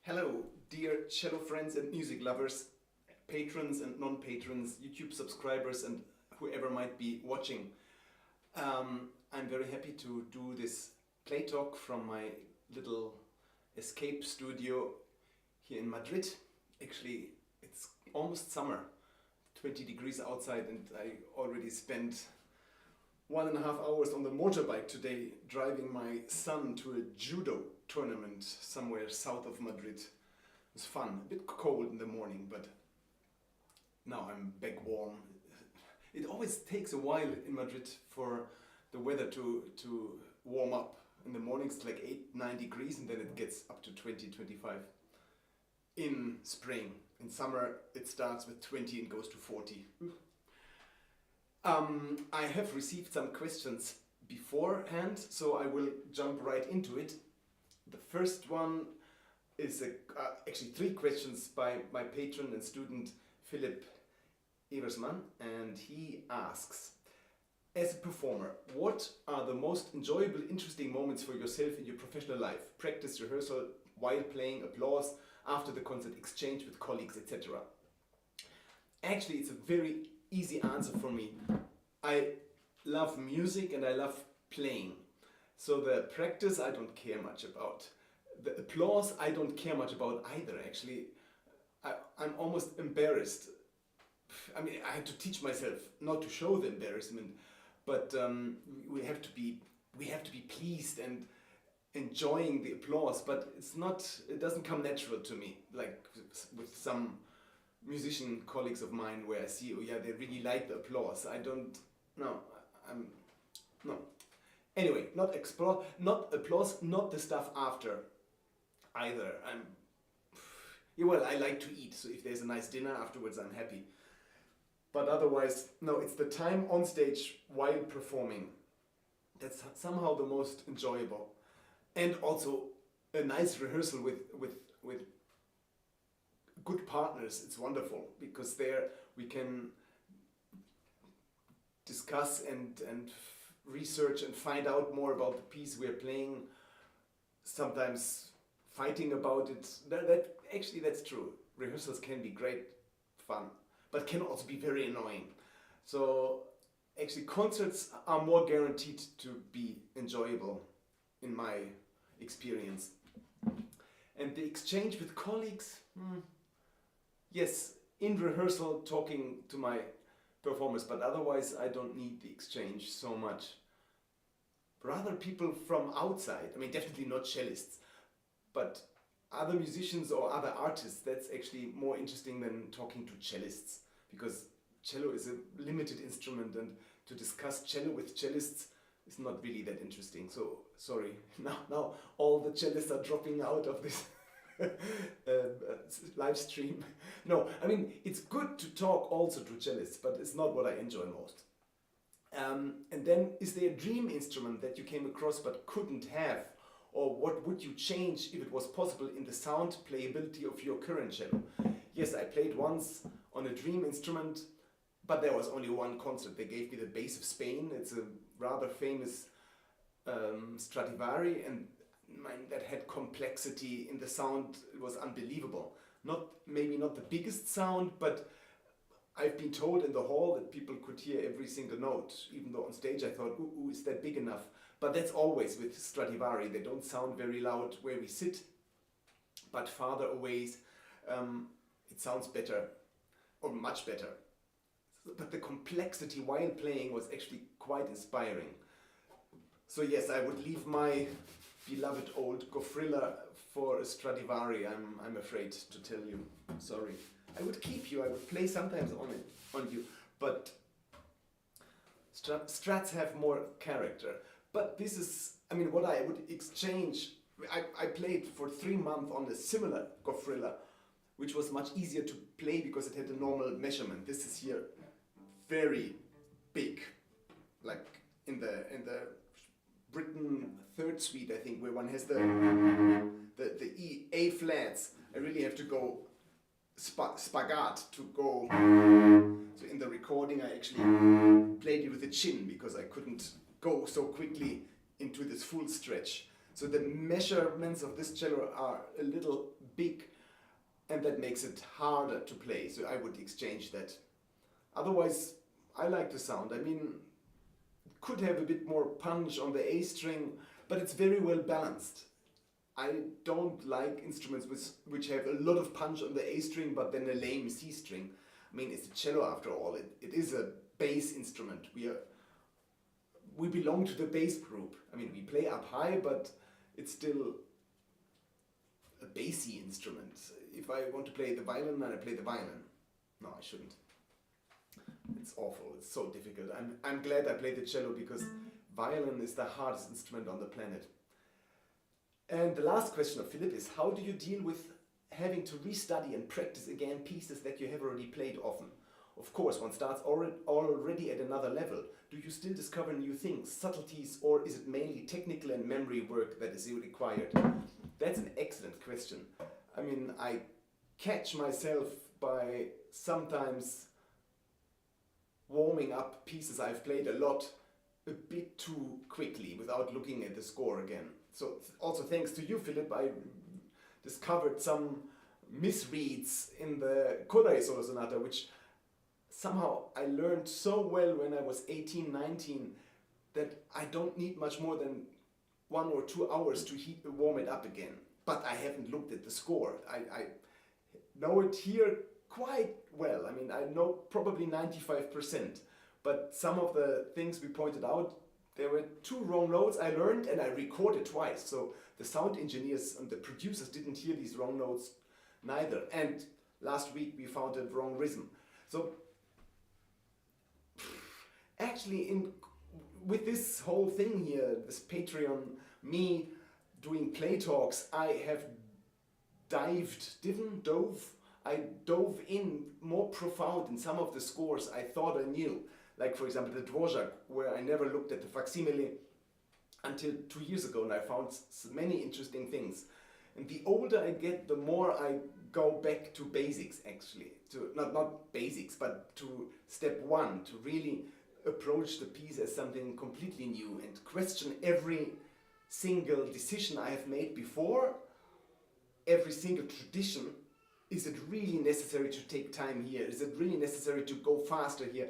Hello, dear cello friends and music lovers, patrons and non-patrons, YouTube subscribers and whoever might be watching. I'm very happy to do this play talk from my little escape studio here in Madrid. Actually, it's almost summer, 20 degrees outside, and I already spent 1.5 hours on the motorbike today driving my son to a judo tournament somewhere south of Madrid. It was fun, a bit cold in the morning, but now I'm back warm. It always takes a while in Madrid for the weather to warm up. In the morning it's like 8-9 degrees and then it gets up to 20-25 in spring. In summer it starts with 20 and goes to 40. I have received some questions beforehand, so I will jump right into it. The first one is actually 3 questions by my patron and student Philip Eversman, and he asks, as a performer, what are the most enjoyable, interesting moments for yourself in your professional life? Practice, rehearsal, while playing, applause, after the concert, exchange with colleagues, etc. Actually, it's a very easy answer for me. I love music and I love playing. So the practice I don't care much about. The applause I don't care much about either, actually. I'm almost embarrassed. I mean, I had to teach myself not to show the embarrassment, but we have to be pleased and enjoying the applause, but it doesn't come natural to me, like with some musician colleagues of mine where I see, oh yeah, they really like the applause. I don't, no. Anyway, not applause, not the stuff after either. I like to eat, so if there's a nice dinner afterwards, I'm happy. But otherwise, no, it's the time on stage while performing. That's somehow the most enjoyable. And also a nice rehearsal with good partners. It's wonderful, because there we can discuss and research and find out more about the piece we're playing, sometimes fighting about it. That's true. Rehearsals can be great fun, but can also be very annoying. So actually concerts are more guaranteed to be enjoyable in my experience. And the exchange with colleagues, yes, in rehearsal talking to my performers, but otherwise I don't need the exchange so much. Rather people from outside, I mean definitely not cellists, but other musicians or other artists, that's actually more interesting than talking to cellists, because cello is a limited instrument and to discuss cello with cellists is not really that interesting. So sorry, now all the cellists are dropping out of this live stream. No, I mean, it's good to talk also to cellists, but it's not what I enjoy most. And then, is there a dream instrument that you came across but couldn't have? Or what would you change if it was possible in the sound playability of your current cello? Yes, I played once on a dream instrument, but there was only one concert. They gave me the Bass of Spain. It's a rather famous Stradivari, and that had complexity in the sound. It was unbelievable. Maybe not the biggest sound, but I've been told in the hall that people could hear every single note, even though on stage I thought, ooh, is that big enough? But that's always with Stradivari. They don't sound very loud where we sit, but farther away it sounds better, or much better. But the complexity while playing was actually quite inspiring. So yes, I would leave my beloved old Gofrilla for a Stradivari, I'm afraid to tell you. Sorry. I would keep you, I would play sometimes on you, but Strats have more character. But this is, I mean, what I would exchange. I played for 3 months on a similar Gofrilla, which was much easier to play because it had a normal measurement. This is here very big, like in the Britain third suite, I think, where one has the A flats. I really have to go spagat to go. So in the recording I actually played it with the chin because I couldn't go so quickly into this full stretch. So the measurements of this cello are a little big, and that makes it harder to play. So I would exchange that. Otherwise, I like the sound. I mean, it could have a bit more punch on the A string, but it's very well balanced. I don't like instruments which have a lot of punch on the A string, but then a lame C string. I mean, it's a cello after all. It is a bass instrument. We belong to the bass group. I mean, we play up high, but it's still a bassy instrument. If I want to play the violin, then I play the violin. No, I shouldn't. It's awful. It's so difficult. I'm glad I play the cello because violin is the hardest instrument on the planet. And the last question of Philip is, how do you deal with having to restudy and practice again pieces that you have already played often? Of course, one starts already at another level. Do you still discover new things, subtleties, or is it mainly technical and memory work that is required? That's an excellent question. I mean, I catch myself by sometimes warming up pieces I've played a lot a bit too quickly without looking at the score again. So also thanks to you, Philip, I discovered some misreads in the Kodály Solo Sonata, which somehow I learned so well when I was 18, 19, that I don't need much more than 1 or 2 hours to warm it up again. But I haven't looked at the score. I know it here quite well. I mean, I know probably 95%. But some of the things we pointed out, there were 2 wrong notes I learned and I recorded twice. So the sound engineers and the producers didn't hear these wrong notes neither. And last week we found a wrong rhythm. So actually with this whole thing here, this Patreon, me doing play talks, I have I dove in more profound in some of the scores I thought I knew. Like for example the Dvorak, where I never looked at the facsimile until 2 years ago, and I found many interesting things. And the older I get, the more I go back to basics actually. To not basics, but to step 1, to really approach the piece as something completely new and question every single decision I have made before, every single tradition. Is it really necessary to take time here? Is it really necessary to go faster here?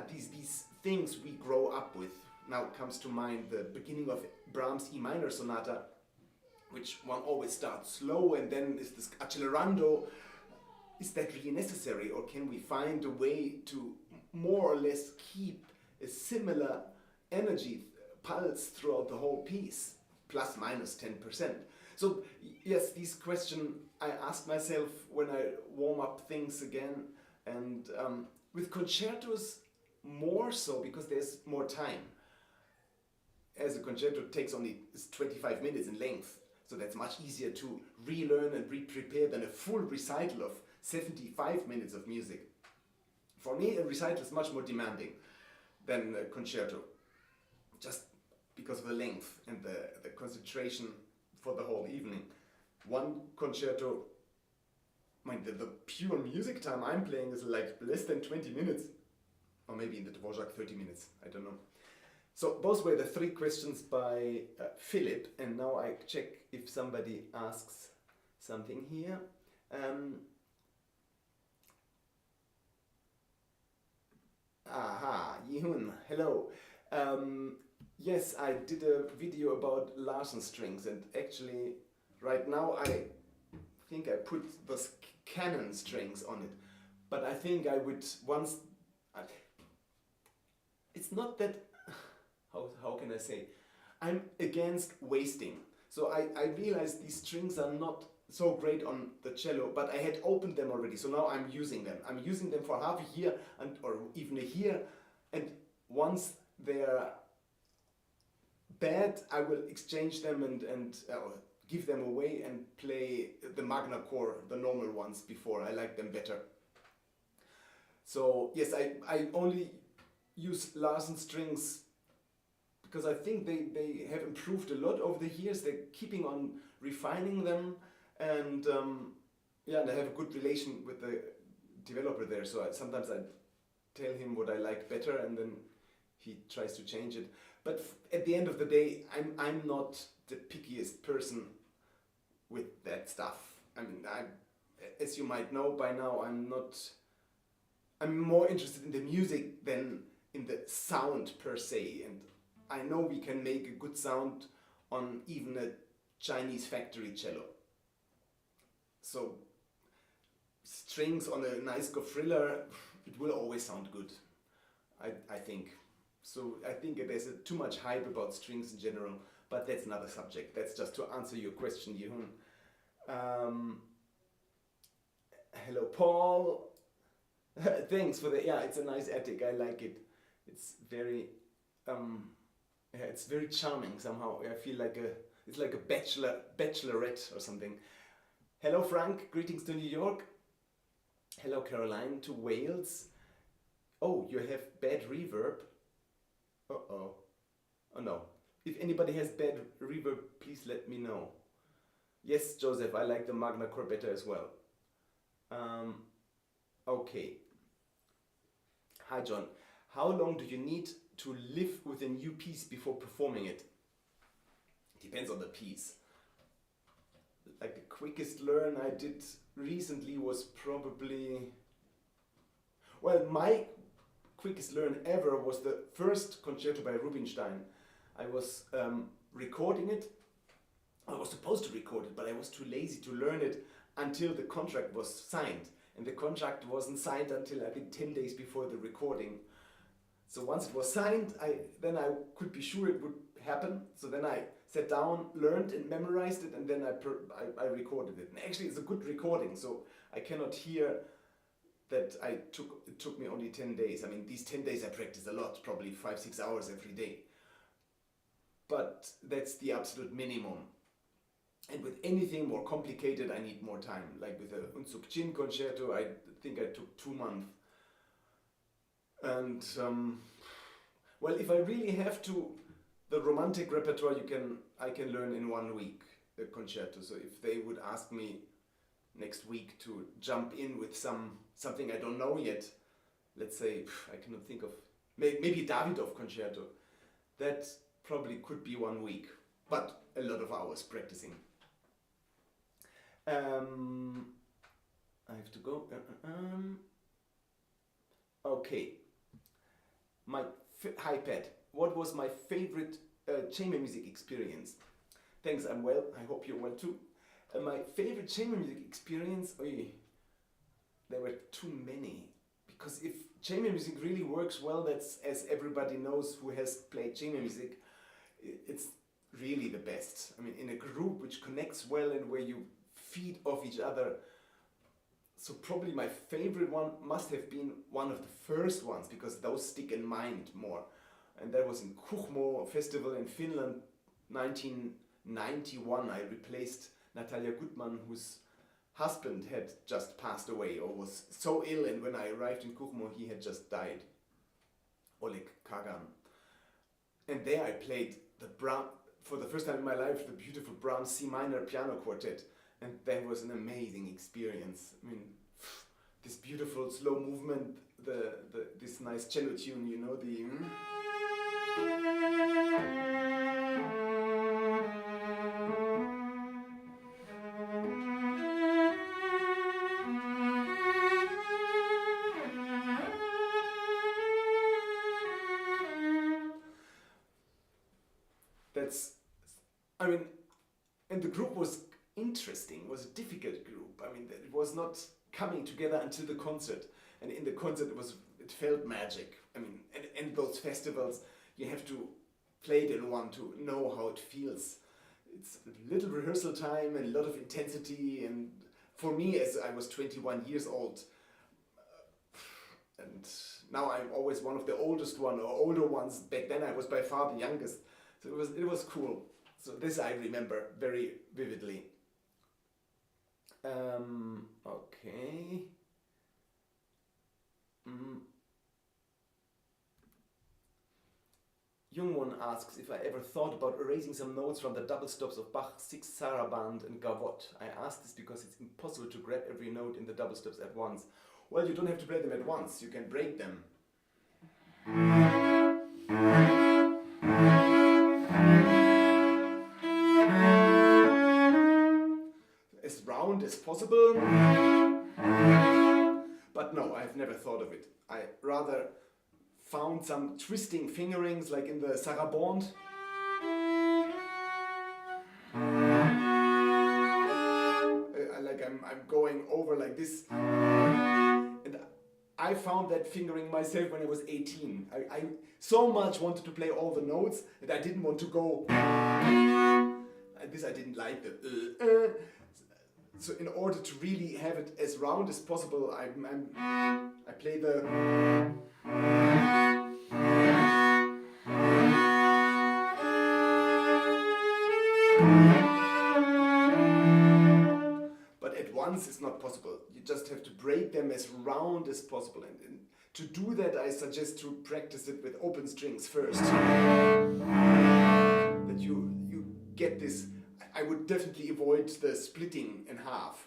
These things we grow up with. Now comes to mind the beginning of Brahms' E minor sonata, which one always starts slow and then is this accelerando. Is that really necessary, or can we find a way to more or less keep a similar energy pulse throughout the whole piece, plus minus 10%? So yes, these questions I ask myself when I warm up things again, and with concertos more so because there's more time. As a concerto takes only 25 minutes in length, so that's much easier to relearn and re-prepare than a full recital of 75 minutes of music. For me, a recital is much more demanding than a concerto, just because of the length and the concentration for the whole evening. One concerto, the pure music time I'm playing is like less than 20 minutes, or maybe in the Dvorak 30 minutes, I don't know. So those were the 3 questions by Philip, and now I check if somebody asks something here. Yihun, hello. Yes, I did a video about Larsen strings, and actually right now I think I put those canon strings on it, but I think I would once... It's not that... How can I say? I'm against wasting. So I realized these strings are not so great on the cello, but I had opened them already, so now I'm using them. I'm using them for half a year or even a year, and once they're bad, I will exchange them and give them away and play the Magna Core, the normal ones before. I like them better. So yes, I only use Larsen strings because I think they have improved a lot over the years. They're keeping on refining them, and and I have a good relation with the developer there. So sometimes I tell him what I like better, and then he tries to change it. But at the end of the day, I'm not the pickiest person with that stuff. I mean, as you might know by now, I'm more interested in the music than in the sound per se. And I know we can make a good sound on even a Chinese factory cello. So strings on a nice Gofriller, it will always sound good, I think. So I think there's too much hype about strings in general, but that's another subject. That's just to answer your question, Yehun. Hello, Paul. Thanks for the, yeah, it's a nice attic. I like it. It's very, yeah, it's very charming somehow. I feel like it's like a bachelorette or something. Hello, Frank. Greetings to New York. Hello, Caroline, to Wales. Oh, you have bad reverb. Uh-oh. Oh no. If anybody has bad reverb, please let me know. Yes, Joseph, I like the Magna Corbetta as well. Okay. Hi, John. How long do you need to live with a new piece before performing it? Depends on the piece. Like the quickest learn I did recently was probably... Well, my quickest learn ever was the first concerto by Rubinstein. I was recording it. I was supposed to record it, but I was too lazy to learn it until the contract was signed. And the contract wasn't signed until I think 10 days before the recording. So once it was signed, then I could be sure it would happen. So then I sat down, learned and memorized it, and then I recorded it. And actually it's a good recording, so I cannot hear that it took me only 10 days. I mean, these 10 days I practiced a lot, probably 5-6 hours every day. But that's the absolute minimum. And with anything more complicated, I need more time. Like with the Unsuk Chin concerto, I think I took 2 months. And well, if I really have to, the romantic repertoire I can learn in 1 week, the concerto. So if they would ask me next week to jump in with something I don't know yet, let's say, I cannot think of, maybe Davidov concerto, that probably could be 1 week, but a lot of hours practicing. I have to go. Okay. Hi Pat, what was my favorite chamber music experience? Thanks, I'm well. I hope you're well too. My favorite chamber music experience, there were too many. Because if chamber music really works well, that's, as everybody knows who has played chamber music, it's really the best. I mean, in a group which connects well and where you feed off each other. So probably my favorite one must have been one of the first ones, because those stick in mind more. And that was in Kuhmo Festival in Finland, 1991. I replaced Natalia Gutmann, whose husband had just passed away or was so ill, and when I arrived in Kuhmo he had just died. Oleg Kagan. And there I played for the first time in my life, the beautiful Brahms C minor piano quartet. And that was an amazing experience. I mean, this beautiful slow movement, this nice cello tune, you know, I mean, and the group was interesting, was a difficult group. I mean, it was not coming together until the concert. And in the concert it felt magic. I mean, and those festivals, you have to play it in one to know how it feels. It's a little rehearsal time and a lot of intensity. And for me, as I was 21 years old, and now I'm always one of the oldest or older ones. Back then I was by far the youngest. So it was cool. So this I remember very vividly. Okay. Jungwon asks if I ever thought about erasing some notes from the double stops of Bach's Sixth Sarabande and Gavotte. I ask this because it's impossible to grab every note in the double stops at once. Well, you don't have to play them at once, you can break them. as round as possible. But no, I've never thought of it. I rather found some twisting fingerings like in the sarabande. Like I'm going over like this. And I found that fingering myself when I was 18. I so much wanted to play all the notes that I didn't want to go. And this I didn't like the. So in order to really have it as round as possible, I play the. But at once it's not possible. You just have to break them as round as possible. And to do that, I suggest to practice it with open strings first. That you get this. I would definitely avoid the splitting in half.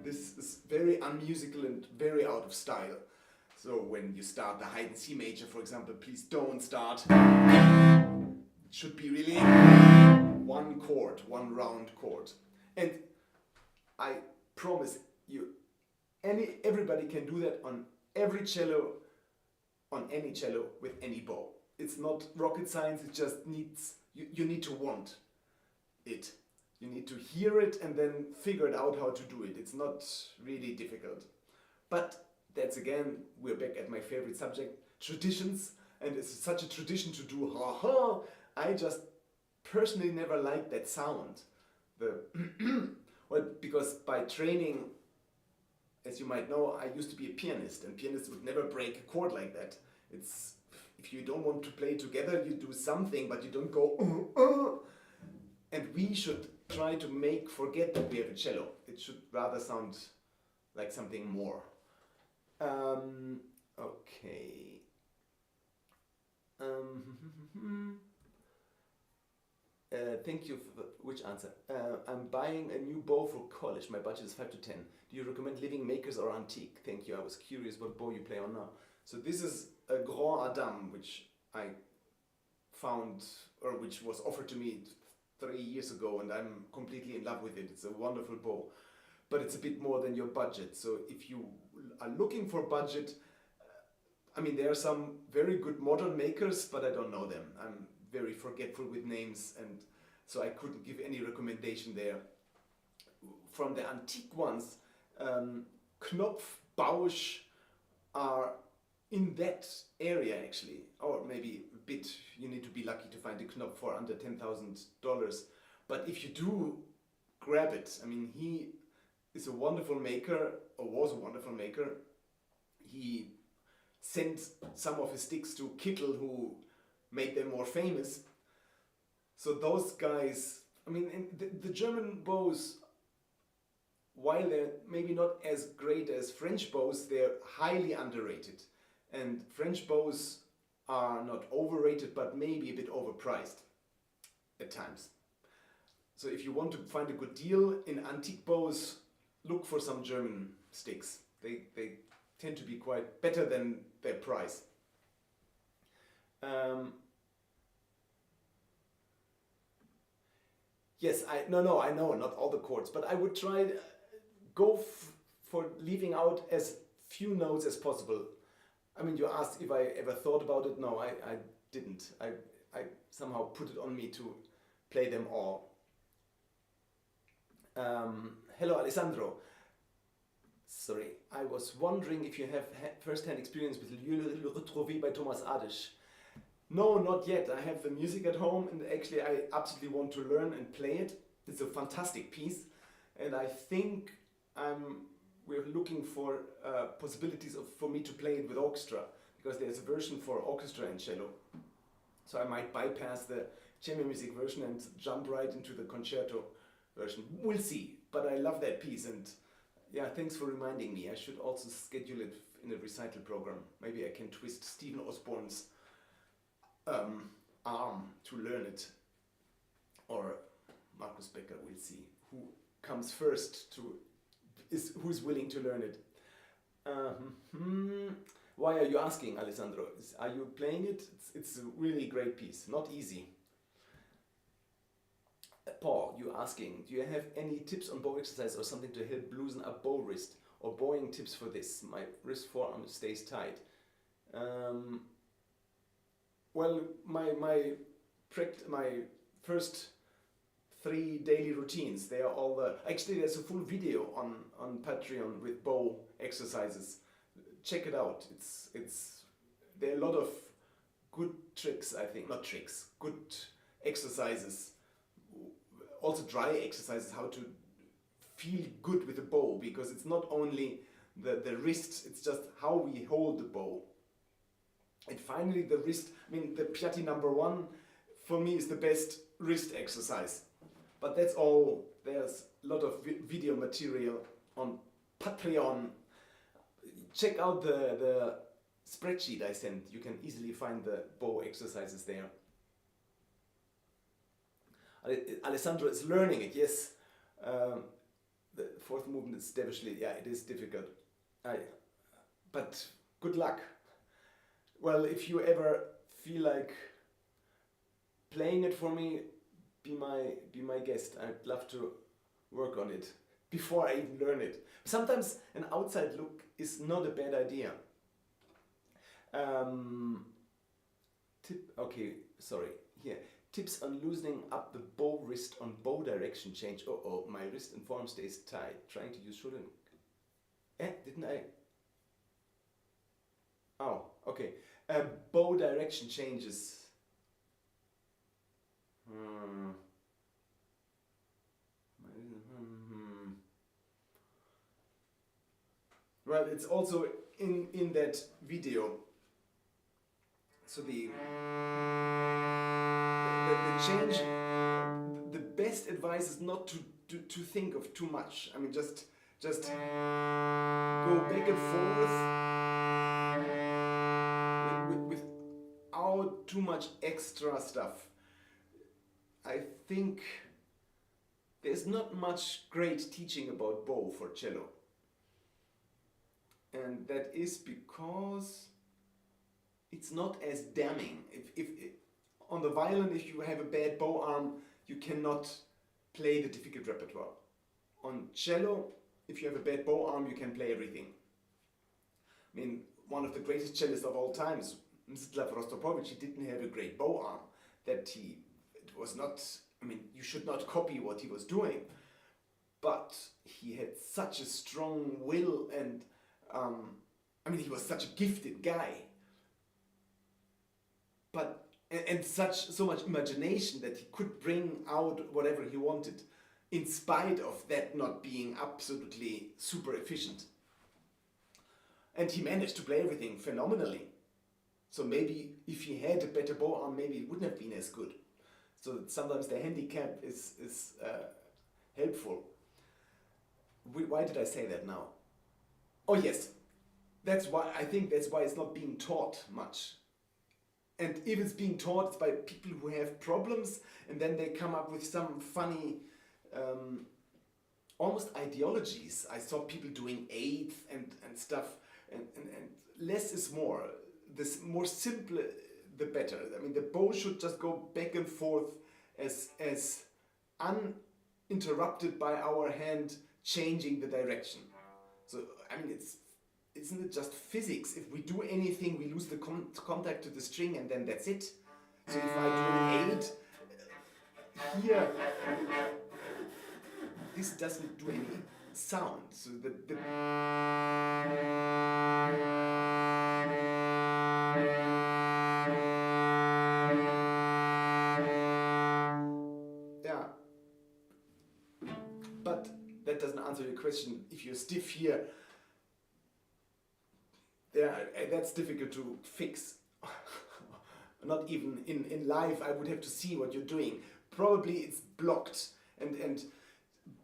This is very unmusical and very out of style. So when you start the Haydn C major, for example, please don't start. It should be really one chord, one round chord. And I promise you, everybody can do that on every cello, on any cello with any bow. It's not rocket science, it just needs, you need to want it. You need to hear it and then figure it out how to do it. It's not really difficult. But that's again, we're back at my favorite subject, traditions. And it's such a tradition to do ha-ha. I just personally never liked that sound. Well, because by training, as you might know, I used to be a pianist, and pianists would never break a chord like that. It's, if you don't want to play together, you do something, but you don't go And we should try to forget that we have a cello. It should rather sound like something more. Okay. Thank you for which answer. I'm buying a new bow for college. My budget is 5 to 10. Do you recommend living makers or antique? Thank you. I was curious what bow you play on now. So this is a Grand Adam, which I found, or which was offered to me 3 years ago, and I'm completely in love with it. It's a wonderful bow, but it's a bit more than your budget. So if you are looking for budget, I mean, there are some very good modern makers, but I don't know them. I'm very forgetful with names, and so I couldn't give any recommendation there. From the antique ones, Knopf, Bausch are in that area actually, or maybe a bit, you need to be lucky to find a Knopf for under $10,000. But if you do, grab it. I mean, he is a wonderful maker, or was a wonderful maker. He sent some of his sticks to Kittel, who made them more famous. So those guys, I mean, the German bows, while they're maybe not as great as French bows, they're highly underrated. And French bows are not overrated, but maybe a bit overpriced at times. So if you want to find a good deal in antique bows, look for some German sticks. They tend to be quite better than their price. Yes, I know, not all the chords, but I would try go for leaving out as few notes as possible. I mean, you asked if I ever thought about it. No, I didn't. I somehow put it on me to play them all. Hello, Alessandro. Sorry, I was wondering if you have first-hand experience with Le Retrouvé by Thomas Adisch. No, not yet. I have the music at home, and actually I absolutely want to learn and play it. It's a fantastic piece, and I think we're looking for possibilities for me to play it with orchestra, because there's a version for orchestra and cello. So I might bypass the chamber music version and jump right into the concerto version. We'll see, but I love that piece, and yeah, thanks for reminding me. I should also schedule it in a recital program. Maybe I can twist Stephen Osborne's arm to learn it, or Markus Becker. We'll see who comes first who is willing to learn it. Why are you asking, Alessandro? Are you playing it? It's a really great piece. Not easy. Paul, you asking, do you have any tips on bow exercise or something to help loosen up bow wrist or bowing tips for this? My wrist forearm stays tight. Well, my first 3 daily routines, they are all actually there's a full video on Patreon with bow exercises. Check it out. There are a lot of good tricks, I think, not tricks, good exercises, also dry exercises, how to feel good with the bow, because it's not only the wrist, it's just how we hold the bow. And finally the wrist, I mean the Piatti number 1 for me is the best wrist exercise. But that's all, there's a lot of video material on Patreon. Check out the spreadsheet I sent, you can easily find the bow exercises there. Alessandro is learning it, yes. The 4th movement is devilishly, yeah, it is difficult. But good luck. Well, if you ever feel like playing it for me, be my guest. I'd love to work on it before I even learn it. Sometimes an outside look is not a bad idea. Here. Tips on loosening up the bow wrist on bow direction change. Oh, my wrist and forearm stays tight. Trying to use shoulder. Didn't I? Oh, okay. Bow direction changes. Well, it's also in that video. So the change, the best advice is not to think of too much. I mean, just go back and forth without too much extra stuff. I think there's not much great teaching about bow for cello. And that is because it's not as damning. If on the violin, if you have a bad bow arm, you cannot play the difficult repertoire. On cello, if you have a bad bow arm, you can play everything. I mean, one of the greatest cellists of all times, Mstislav Rostropovich, he didn't have a great bow arm. It was not, I mean, you should not copy what he was doing. But he had such a strong will and, I mean, he was such a gifted guy. But, and so much imagination that he could bring out whatever he wanted, in spite of that not being absolutely super efficient. And he managed to play everything phenomenally. So maybe if he had a better bow arm, maybe it wouldn't have been as good. So sometimes the handicap is helpful. Why did I say that now? Oh yes, I think that's why it's not being taught much. And if it's being taught, it's by people who have problems, and then they come up with some funny, almost ideologies. I saw people doing eighth and stuff, and less is more. This more simple, the better. I mean, the bow should just go back and forth as uninterrupted by our hand changing the direction. So, I mean, isn't it just physics? If we do anything, we lose the contact to the string, and then that's it. So if I do an 8 here, this doesn't do any sound. So yeah. But that doesn't answer your question. If you're stiff here, that's difficult to fix. Not even in live, I would have to see what you're doing. Probably it's blocked, and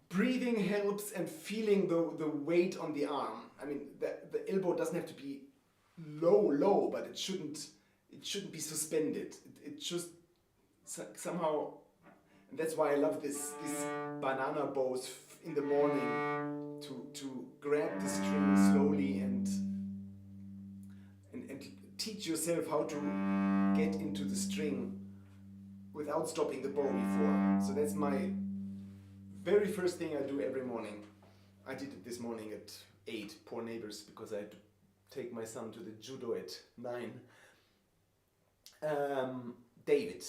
breathing helps, and feeling the weight on the arm. I mean, the elbow doesn't have to be low, but it shouldn't be suspended. It should somehow, and that's why I love these banana bows in the morning, to grab the string slowly and teach yourself how to get into the string without stopping the bow before. So that's my very first thing I do every morning. I did it this morning at 8, poor neighbors, because I had to take my son to the judo at 9. David,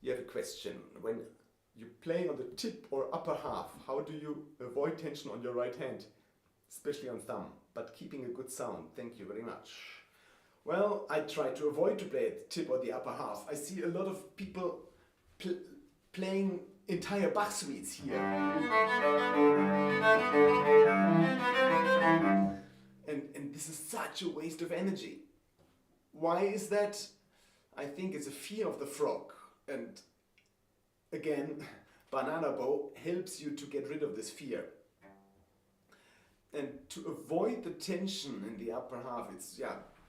you have a question. When you play on the tip or upper half, how do you avoid tension on your right hand, especially on thumb, but keeping a good sound? Thank you very much. Well, I try to avoid to play at the tip or the upper half. I see a lot of people playing entire Bach suites here. And this is such a waste of energy. Why is that? I think it's a fear of the frog. And again, banana bow helps you to get rid of this fear. And to avoid the tension in the upper half, it's,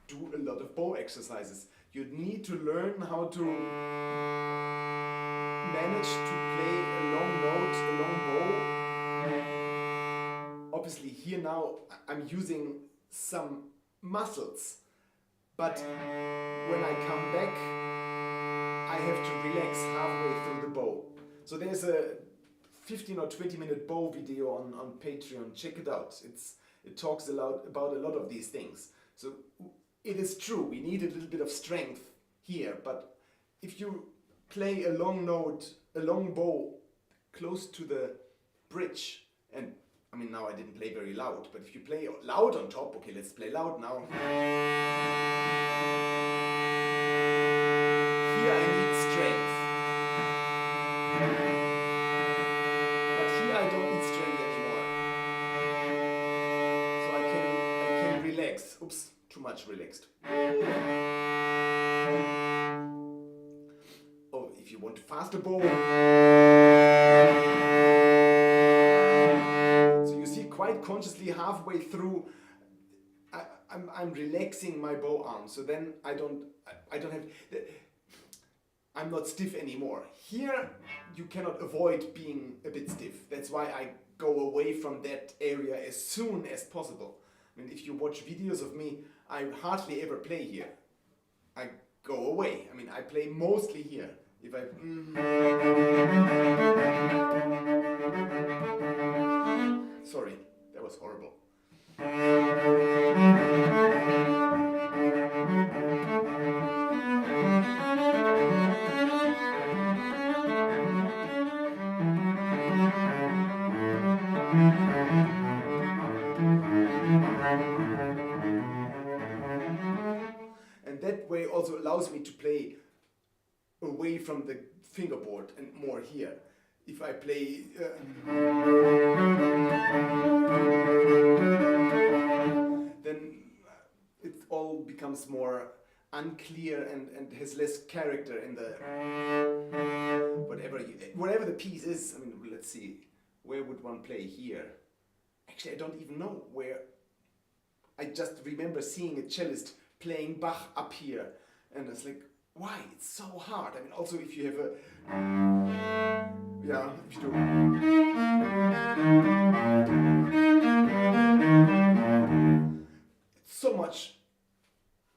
do a lot of bow exercises. You need to learn how to manage to play a long note, a long bow. Obviously here now I'm using some muscles, but when I come back I have to relax halfway through the bow. So there's a 15 or 20 minute bow video on Patreon, check it out. It talks about a lot of these things. So it is true, we need a little bit of strength here, but if you play a long note, a long bow close to the bridge, and I mean now I didn't play very loud, but if you play loud on top, okay, let's play loud now. Here I need strength. But here I don't need strength anymore. So I can relax. Oops, too much relaxed. Oh, if you want a faster bow. So you see, quite consciously halfway through I'm relaxing my bow arm, so then I don't have, I'm not stiff anymore. Here you cannot avoid being a bit stiff. That's why I go away from that area as soon as possible. I mean, if you watch videos of me, I hardly ever play here. I go away. I mean, I play mostly here. If I... Sorry, that was horrible. And that way also allows me to play away from the fingerboard and more here. If I play then it all becomes more unclear and has less character in the whatever the piece is. I mean, let's see, where would one play here? Actually, I don't even know where. I just remember seeing a cellist playing Bach up here, and it's like, why? It's so hard. I mean, also if you have a, if you do. It's so much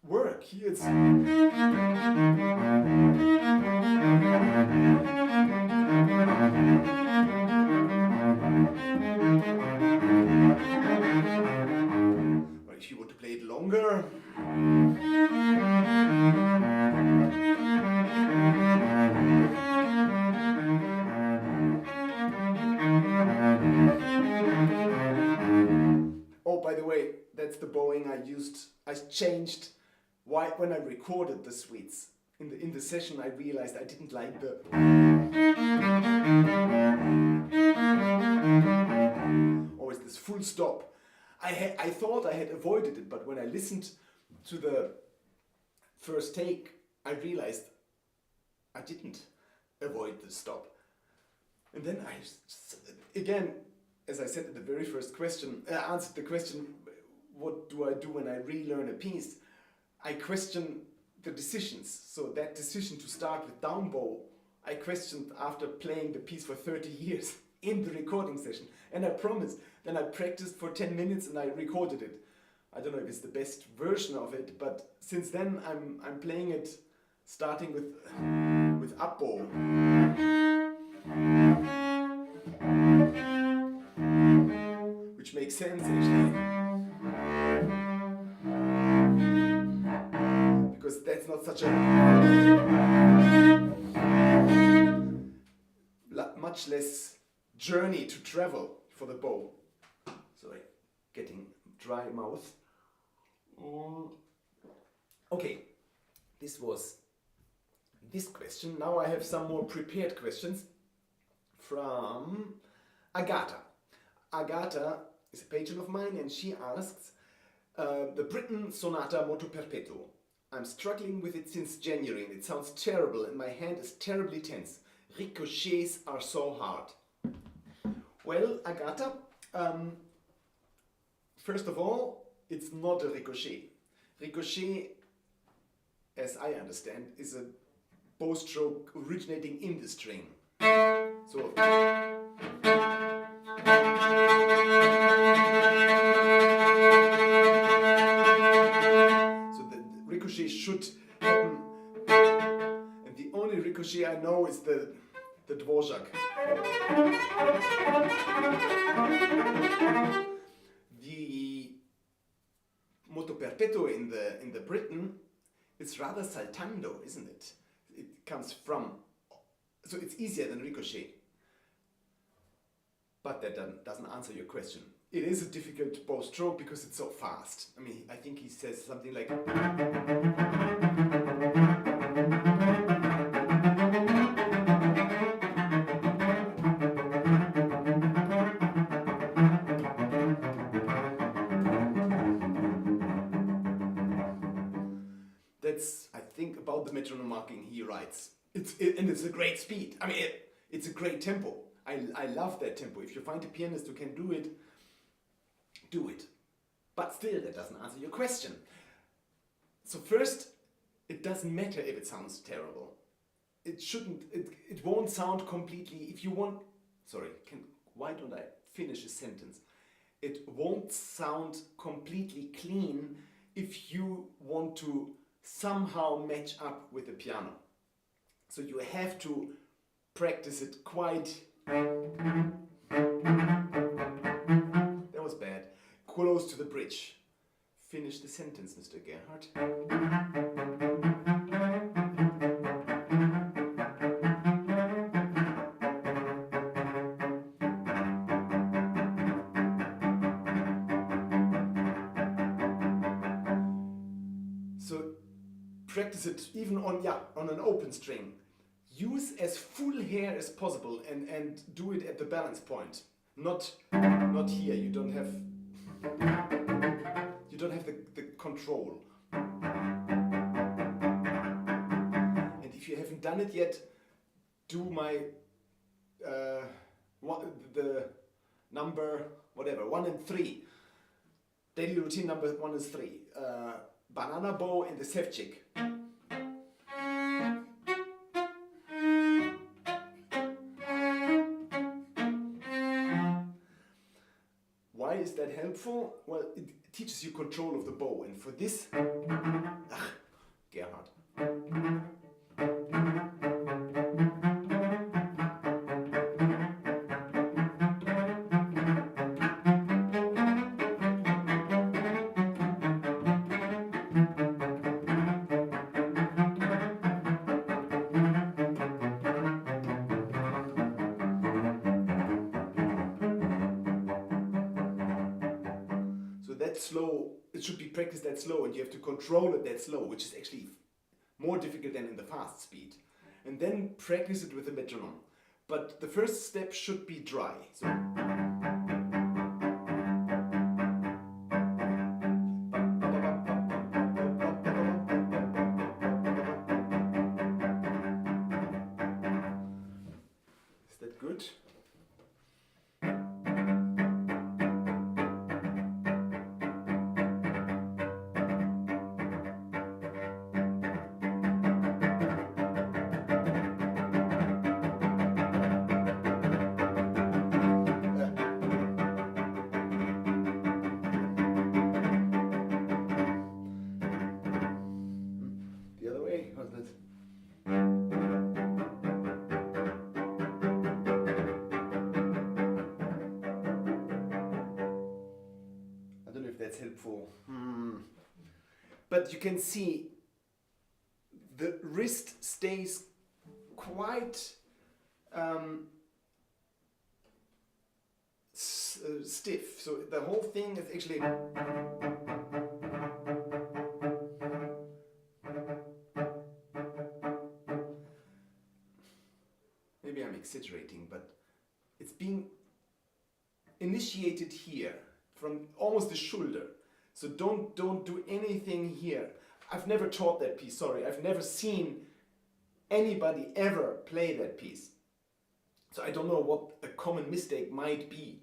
work. Here it's. But if you want to play it longer. Oh, by the way, that's the bowing I used. I changed when I recorded the suites. In the session I realized I didn't like the always this full stop. I thought I had avoided it, but when I listened to the first take, I realized I didn't avoid the stop. And then I, again, as I said in the very first question, answered the question, what do I do when I relearn a piece? I question the decisions. So that decision to start with down bow, I questioned after playing the piece for 30 years in the recording session. And I promised, then I practiced for 10 minutes and I recorded it. I don't know if it's the best version of it, but since then I'm playing it starting with up bow. sense actually. Because that's not such a much less journey to travel for the bow. Sorry, getting dry mouth. Okay, this was this question. Now I have some more prepared questions from Agatha. Agatha is a patron of mine and she asks, the Britten Sonata Moto Perpetuo. I'm struggling with it since January and it sounds terrible and my hand is terribly tense. Ricochets are so hard. Well, Agatha, first of all, it's not a ricochet. Ricochet, as I understand, is a bow stroke originating in the string. So the ricochet should happen, and the only ricochet I know is the Dvorak. The moto perpetuo in the Britain is rather saltando, isn't it? It comes from, so it's easier than ricochet. But that doesn't answer your question. It is a difficult bow stroke because it's so fast. I mean, I think he says something like. That's, I think, about the metronome marking he writes. And it's a great speed. I mean, it's a great tempo. I love that tempo. If you find a pianist who can do it, do it. But still, that doesn't answer your question. So first, it doesn't matter if it sounds terrible. It shouldn't, it won't sound completely, if you want, sorry, why don't I finish a sentence? It won't sound completely clean if you want to somehow match up with the piano. So you have to practice it quite. That was bad. Close to the bridge. Finish the sentence, Mr. Gerhardt. So practice it even on an open string. Use as full hair as possible and do it at the balance point. Not here. You don't have the control. And if you haven't done it yet, do my the number whatever 1 and 3. Daily routine number 1 is 3. Banana bow and the Sevchik. Why is that helpful? Well, it teaches you control of the bow, and for this, Gerhard. That slow, it should be practiced that slow, and you have to control it that slow, which is actually more difficult than in the fast speed. And then practice it with the metronome. But the first step should be dry. So. Is that good? that's helpful. But you can see the wrist stays quite stiff. So the whole thing is actually... Maybe I'm exaggerating, but it's being initiated here from almost the shoulder. So don't do anything here. I've never taught that piece, sorry. I've never seen anybody ever play that piece. So I don't know what a common mistake might be.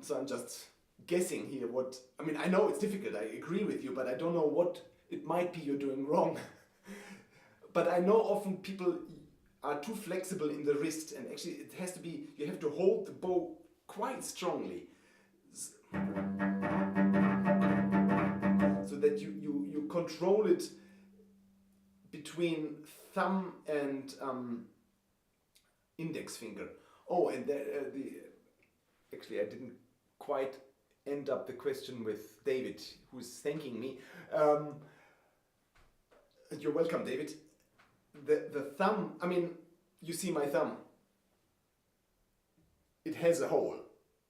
So I'm just guessing here what... I mean, I know it's difficult, I agree with you, but I don't know what it might be you're doing wrong. But I know often people are too flexible in the wrist, and actually it has to be, you have to hold the bow quite strongly so that you control it between thumb and index finger. Oh, and actually I didn't quite end up the question with David, who's thanking me. You're welcome, David. The thumb, I mean, you see my thumb. It has a hole.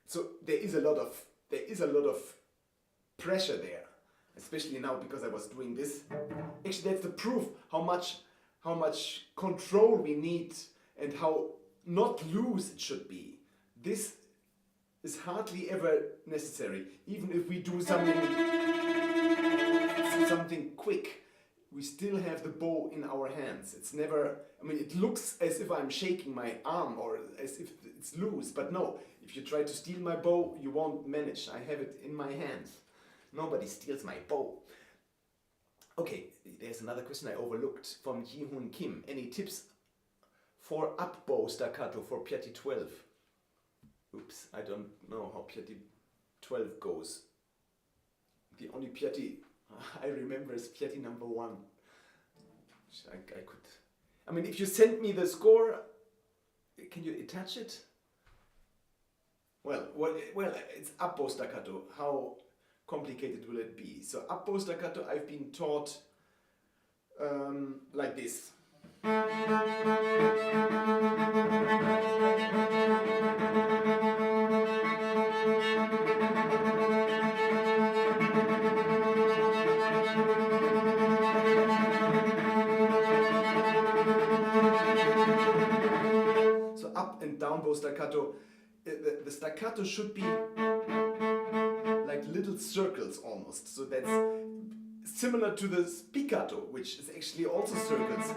So there is a lot of pressure there, especially now because I was doing this. Actually, that's the proof how much control we need and how not loose it should be. This is hardly ever necessary. Even if we do something quick, we still have the bow in our hands. It's never, I mean, it looks as if I'm shaking my arm or as if it's loose, but no, if you try to steal my bow, you won't manage. I have it in my hands. Nobody steals my bow. Okay, there's another question I overlooked from Ji-Hoon Kim. Any tips for up bow staccato for Piatti 12? Oops, I don't know how Piatti 12 goes. The only Piatti I remember is Piatti number 1. I mean, if you send me the score, can you attach it? Well, it's up bow staccato. How complicated will it be? So up bow staccato, I've been taught like this. So up and down bow staccato. The staccato should be like little circles almost. So that's similar to the spiccato, which is actually also circles.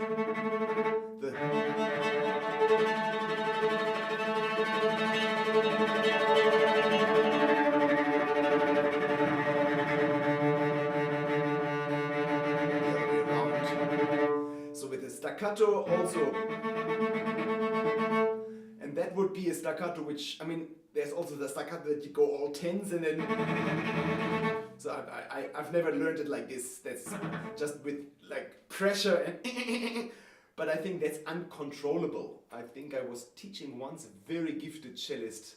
So with the staccato also, and that would be a staccato which, I mean, there's also the staccato that you go all tens and then, so I've never learned it like this. That's just with like pressure and but I think that's uncontrollable. I think I was teaching once a very gifted cellist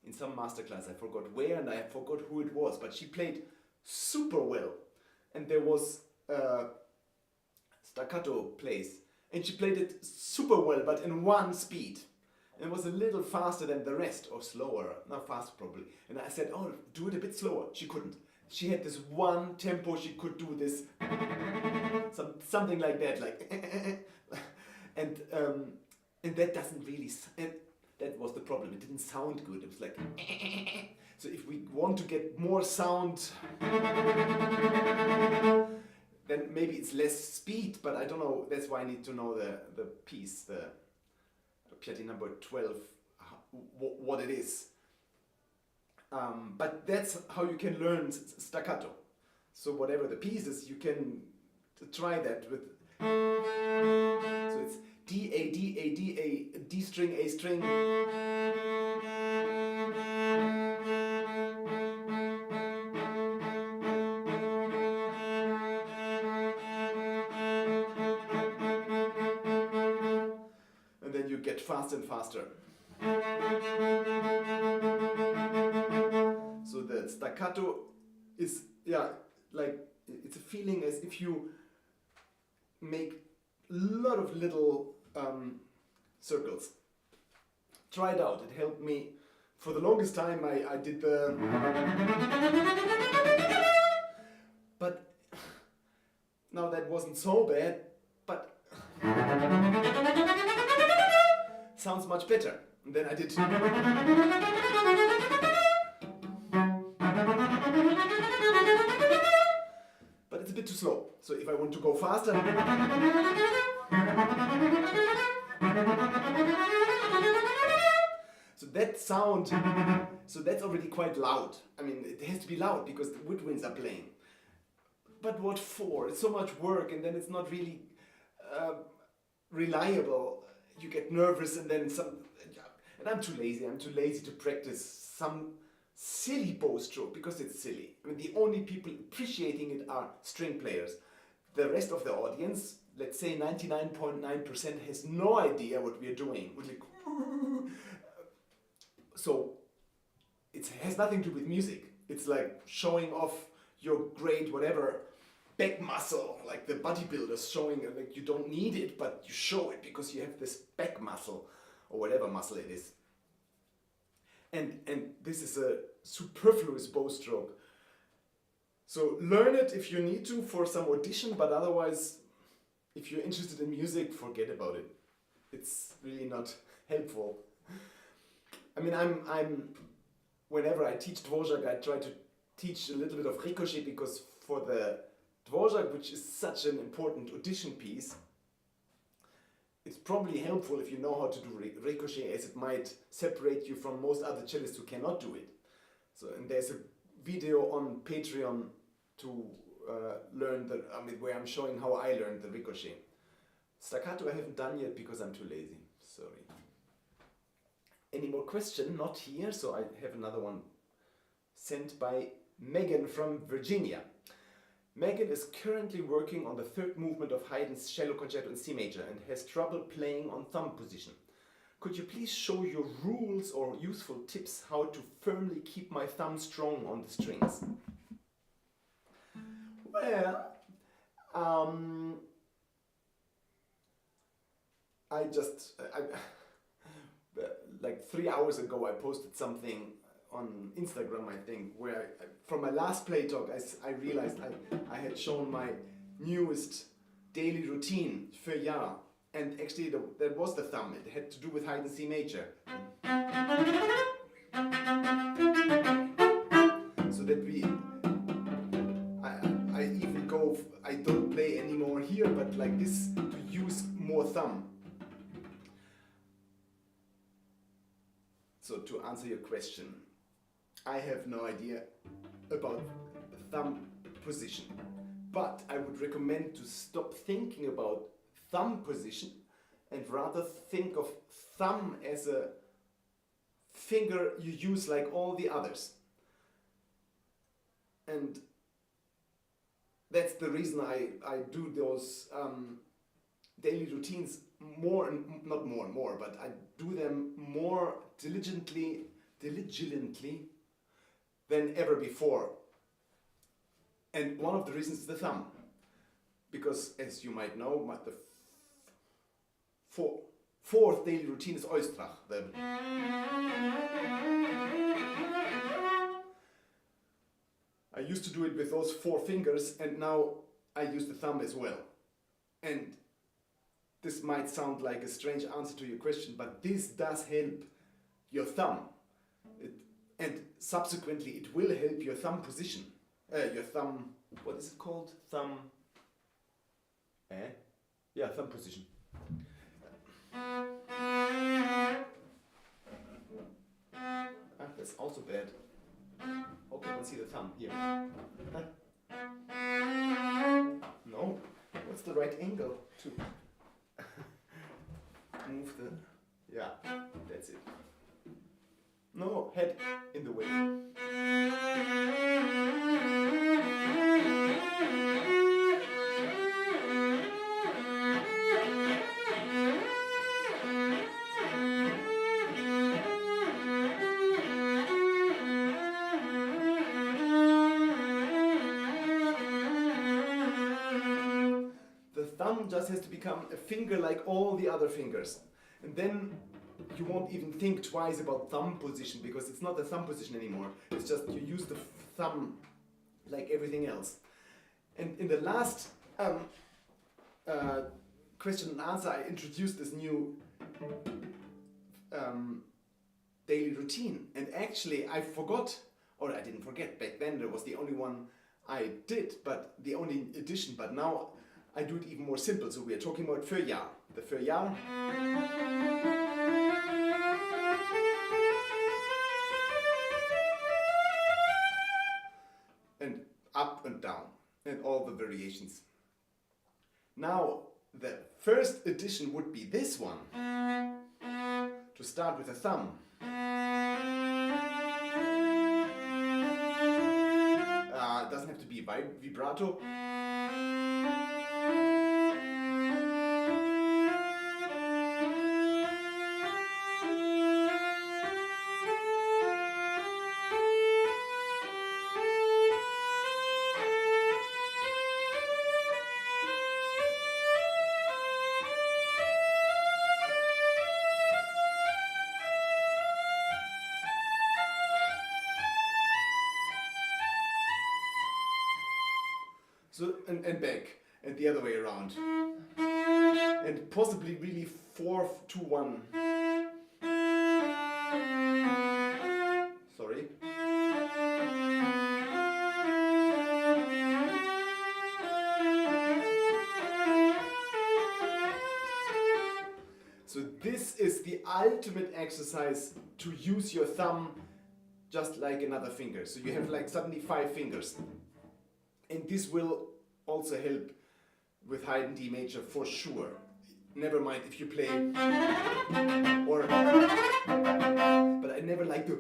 in some masterclass. I forgot where and I forgot who it was, but she played super well. And there was staccato plays and she played it super well, but in one speed. And it was a little faster than the rest, or slower, not faster probably. And I said, oh, do it a bit slower. She couldn't. She had this one tempo, she could do this, something like that, like, and that doesn't really, and that was the problem. It didn't sound good. It was like, so if we want to get more sound, then maybe it's less speed, but I don't know. That's why I need to know the piece, the Piatti number 12, what it is. But that's how you can learn staccato. So whatever the piece is, you can try that with. So it's D, A, D, A, D, A, D string, A string. And then you get faster and faster. So the staccato is, yeah, like it's a feeling as if you make a lot of little circles. Try it out. It helped me. For the longest time I did the... But now that wasn't so bad, but sounds much better. And then I did... But it's a bit too slow. So if I want to go faster... So that sound, so that's already quite loud. I mean, it has to be loud because the woodwinds are playing. But what for? It's so much work, and then it's not really reliable. You get nervous, and then some... And I'm too lazy. I'm too lazy to practice some silly bow stroke because it's silly. I mean, the only people appreciating it are string players. The rest of the audience, let's say 99.9%, has no idea what we are doing. We're like... So it has nothing to do with music. It's like showing off your great whatever back muscle, like the bodybuilders showing, like you don't need it, but you show it because you have this back muscle or whatever muscle it is. And this is a superfluous bow stroke. So learn it if you need to for some audition, but otherwise, if you're interested in music, forget about it. It's really not helpful. I mean, I'm whenever I teach Dvorak, I try to teach a little bit of Ricochet because for the Dvorak, which is such an important audition piece, it's probably helpful if you know how to do Ricochet, as it might separate you from most other cellists who cannot do it. So, and there's a video on Patreon to learn where I'm showing how I learned the Ricochet. Staccato I haven't done yet because I'm too lazy. Sorry. Any more question? Not here, so I have another one sent by Megan from Virginia. Megan is currently working on the third movement of Haydn's Cello Concerto in C major and has trouble playing on thumb position. Could you please show your rules or useful tips how to firmly keep my thumb strong on the strings? Well, like 3 hours ago I posted something on Instagram, I think, where from my last play talk I realized I had shown my newest daily routine für Jahr, and actually that was the thumb. It had to do with Haydn C major. So that I even go, I don't play anymore here, but like this, to use more thumb. So to answer your question, I have no idea about thumb position, but I would recommend to stop thinking about thumb position and rather think of thumb as a finger you use like all the others. And that's the reason I do those daily routines more and not more and more, but I do them more diligently than ever before. And one of the reasons is the thumb, because as you might know, the fourth daily routine is Oistrach. I used to do it with those 4 fingers, and now I use the thumb as well. And this might sound like a strange answer to your question, but this does help your thumb. And subsequently it will help your thumb position. Your thumb, what is it called? Thumb, yeah, thumb position. That's also bad. Okay, let's see the thumb here. No, what's the right angle to move the, yeah, that's it. No, head in the way. thumb just has to become a finger like all the other fingers. And then you won't even think twice about thumb position, because it's not the thumb position anymore. It's just you use the thumb like everything else. And in the last question and answer, I introduced this new daily routine. And actually I forgot, or I didn't forget, back then there was the only one I did, but the only addition, but now I do it even more simple. So we are talking about Feuillard. The Feuillard. And up and down, and all the variations. Now, the first addition would be this one. To start with the thumb. It doesn't have to be vibrato. So, and back, and the other way around. And possibly really 4-2-1. Sorry. So this is the ultimate exercise to use your thumb just like another finger. So you have like suddenly 5 fingers. And this will also help with high and D major for sure. Never mind if you play or, but I never like the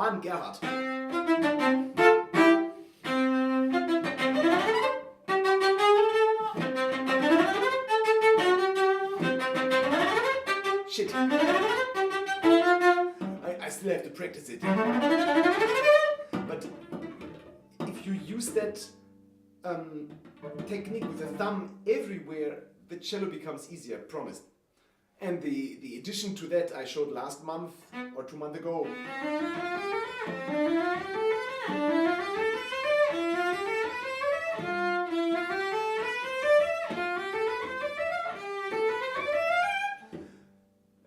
Alban Gerhardt. Shit. I still have to practice it. But if you use that technique with the thumb everywhere, the cello becomes easier, promised. And the addition to that I showed last month or 2 months ago.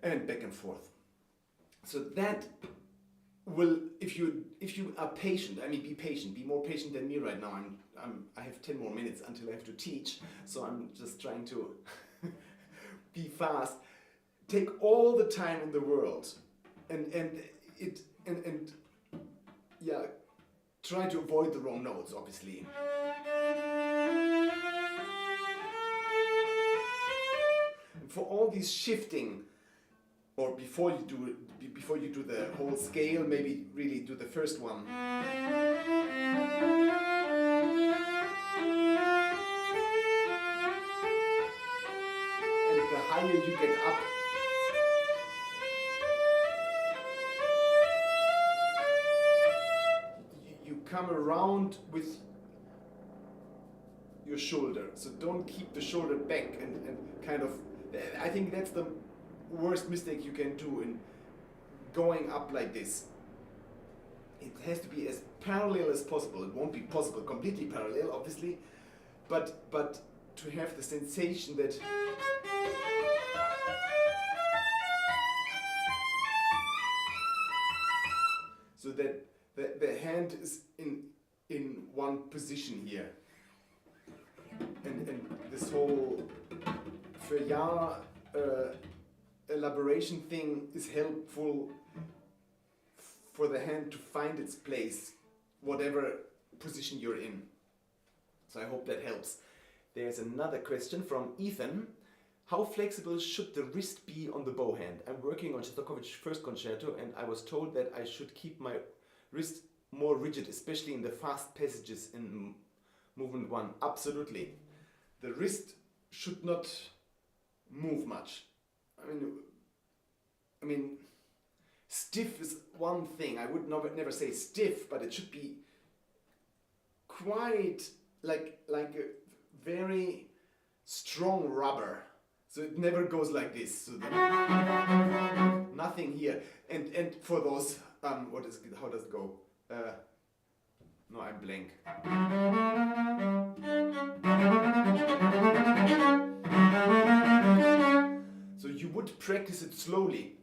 And back and forth. So that will, if you are patient, I mean, be patient, be more patient than me right now. I have 10 more minutes until I have to teach, so I'm just trying to be fast. Take all the time in the world, and yeah, try to avoid the wrong notes, obviously. And for all these shifting, or before you do the whole scale, maybe really do the first one. And the higher you get up, you come around with your shoulder. So don't keep the shoulder back and kind of, I think that's the worst mistake you can do in going up like this. It has to be as parallel as possible. It won't be possible completely parallel, obviously, but to have the sensation that so that the hand is in one position here, and this whole Feuillard elaboration thing is helpful for the hand to find its place, whatever position you're in. So I hope that helps. There's another question from Ethan. How flexible should the wrist be on the bow hand? I'm working on Shostakovich's first concerto and I was told that I should keep my wrist more rigid, especially in the fast passages in movement 1. Absolutely. The wrist should not move much. I mean, Stiff is one thing. I would never say stiff, but it should be quite like a very strong rubber. So it never goes like this. So nothing here. And for those, how does it go? No, I'm blank. So you would practice it slowly.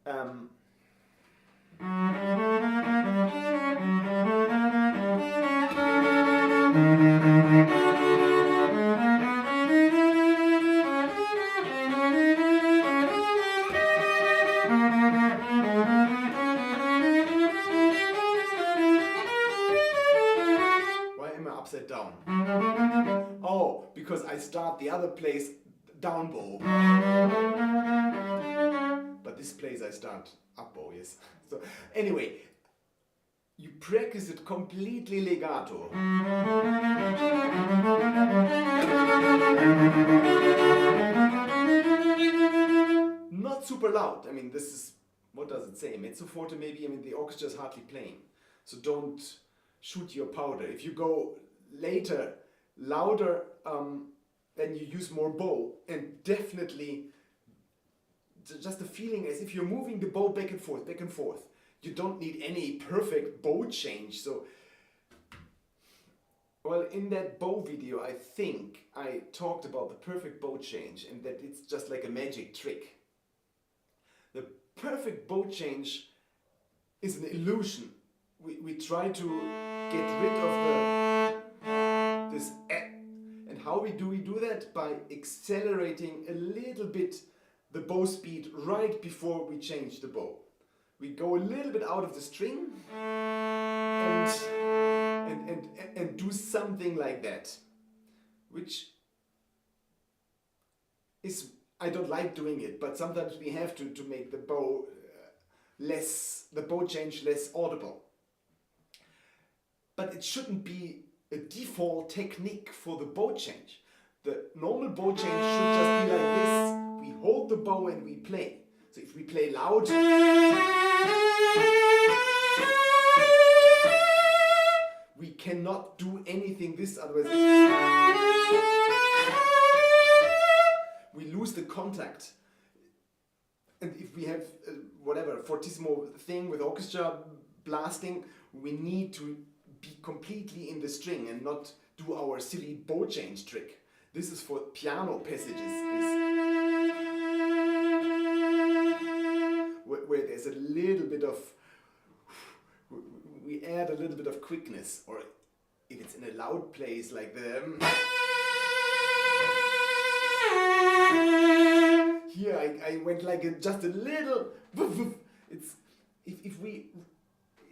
Why am I upside down? Oh, because I start the other place down bow. But this place I start up bow, yes. So anyway, you practice it completely legato. Not super loud. I mean, this is, what does it say? Mezzo forte maybe. I mean, the orchestra is hardly playing. So don't shoot your powder. If you go later, louder, then you use more bow. And definitely just the feeling as if you're moving the bow back and forth, back and forth. You don't need any perfect bow change. So, well, in that bow video, I think I talked about the perfect bow change and that it's just like a magic trick. The perfect bow change is an illusion. We try to get rid of this. And how we do that? By accelerating a little bit the bow speed right before we change the bow. We go a little bit out of the string and do something like that, which is, I don't like doing it, but sometimes we have to make the bow the bow change less audible. But it shouldn't be a default technique for the bow change. The normal bow change should just be like this. We hold the bow and we play. So if we play loud, we cannot do anything this, otherwise we lose the contact. And if we have whatever fortissimo thing with orchestra blasting, we need to be completely in the string and not do our silly bow change trick. This is for piano passages, where there's a little bit of, we add a little bit of quickness, or if it's in a loud place like the, here I went like just a little,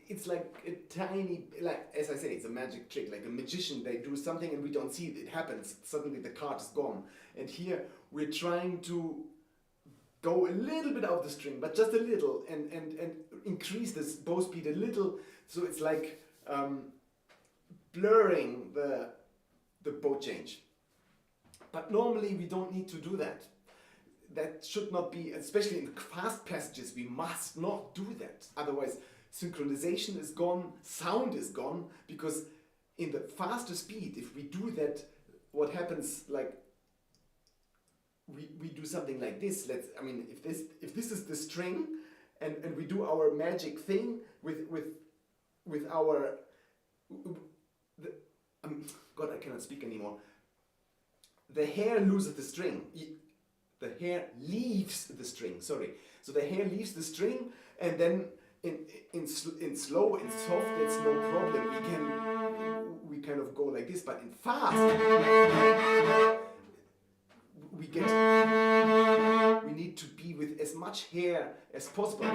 it's like a tiny, like, as I say, it's a magic trick, like a magician. They do something and we don't see it. It happens. Suddenly the card is gone. And here we're trying to go a little bit out of the string, but just a little, and increase this bow speed a little. So it's like blurring the bow change. But normally we don't need to do that. That should not be, especially in fast passages, we must not do that. Otherwise, synchronization is gone, sound is gone, because in the faster speed, if we do that, what happens, like, we do something like this. If this is the string, and we do our magic thing with our, God, I cannot speak anymore. The hair loses the string. The hair leaves the string, sorry. So the hair leaves the string, and then in slow and soft, that's no problem. We kind of go like this, but in fast, we need to be with as much hair as possible.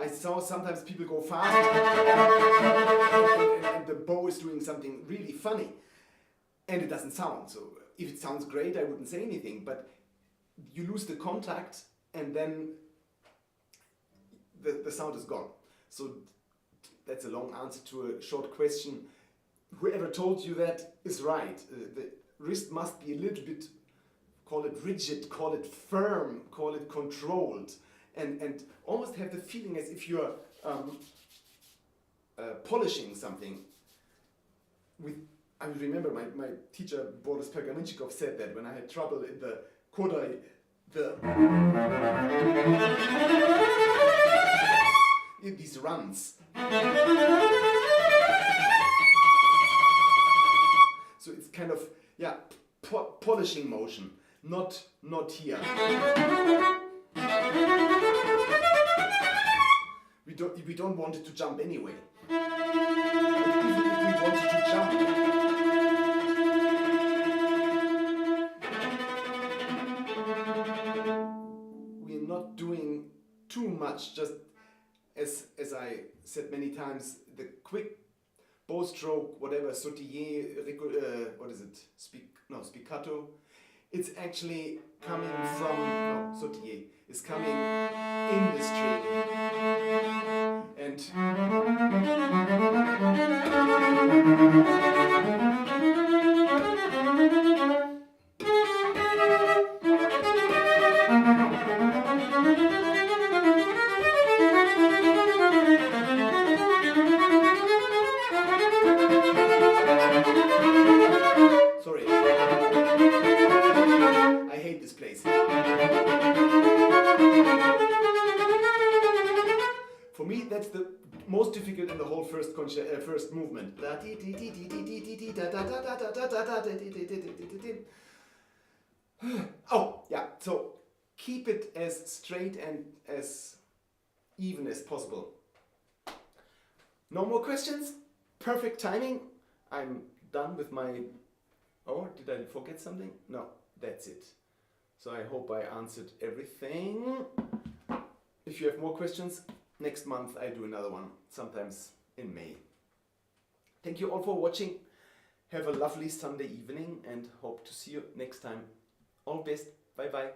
I saw sometimes people go fast, and the bow is doing something really funny, and it doesn't sound. So if it sounds great, I wouldn't say anything, but you lose the contact, and then the sound is gone. So that's a long answer to a short question. Whoever told you that is right. The wrist must be a little bit call it rigid, call it firm, call it controlled, and almost have the feeling as if you're polishing something. I remember my teacher Boris Pergamenchikov said that when I had trouble in the Kodai, these runs. So it's kind of, yeah, polishing motion, not here. We don't want it to jump anyway. But even if we want it to jump, we're not doing too much, just as I said many times, the quick bow stroke, whatever, sautiller, what is it? Spiccato. It's actually coming from, sautiller is coming in the string. And sorry, I hate this place. For me, that's the most difficult in the whole first movement. Oh, yeah, so keep it as straight and as even as possible. No more questions? Perfect timing. I'm done with my... Oh, did I forget something? No, that's it. So I hope I answered everything. If you have more questions, next month I do another one, sometimes in May. Thank you all for watching. Have a lovely Sunday evening and hope to see you next time. All best. Bye bye.